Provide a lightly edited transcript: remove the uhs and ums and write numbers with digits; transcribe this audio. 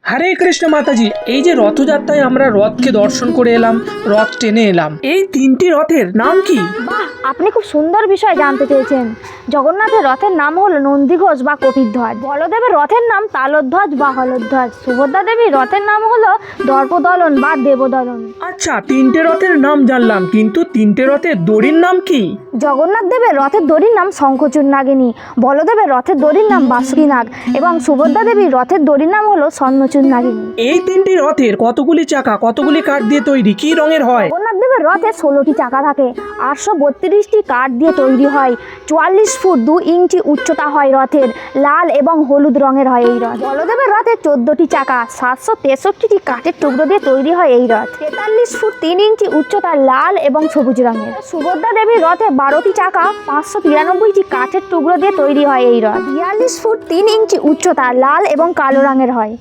হরে কৃষ্ণ মাতাজি, এই যে রথযাত্রায় আমরা রথকে দর্শন করে এলাম, রথ টেনে এলাম, এই তিনটি রথের নাম কি? বাহ, আপনি খুব সুন্দর বিষয় জানতে চেয়েছেন। জগন্নাথের রথের নাম হলো নন্দীঘোষ বা কপিধ্বজ। বলদেবের রথের নাম তালধ্বজ বা হলধ্বজ। সুভদ্রা দেবীর রথের নাম হলো দর্পদলন বা দেবদলন। আচ্ছা, তিনটে রথের নাম জানলাম, কিন্তু তিনটে রথের দড়ির নাম কি? জগন্নাথ দেবের রথের দড়ির নাম শঙ্খচূড় নাগিনী, বলদেবের রথের দড়ির নাম বাসুকী নাগ এবং সুভদ্রা দেবীর রথের দড়ির নাম হলো স্বর্ণচূড় নাগিনী। এই তিনটি রথের কতগুলি চাকা, কতগুলি কাঠ দিয়ে তৈরি, কি রঙের হয়? জগন্নাথ দেবের রথে 16টি চাকা থাকে, 832টি কাঠ দিয়ে তৈরি হয়, 44 ফুট 2 ইঞ্চি উচ্চতা হয় রথের, লাল এবং হলুদ রঙের হয় এই রথ। বলদেবের রথে 14টি চাকা, 763টি কাঠের টুকরো দিয়ে তৈরি হয় এই রথ, 43 ফুট 3 ইঞ্চি উচ্চতা, লাল এবং সবুজ রঙের। সুভদ্রা দেবীর রথে 12টি চাকা, 593টি কাঠের টুকরো দিয়ে তৈরি হয় এই রথ, 42 ফুট 3 ইঞ্চি উচ্চতা, লাল এবং কালো রঙের হয়।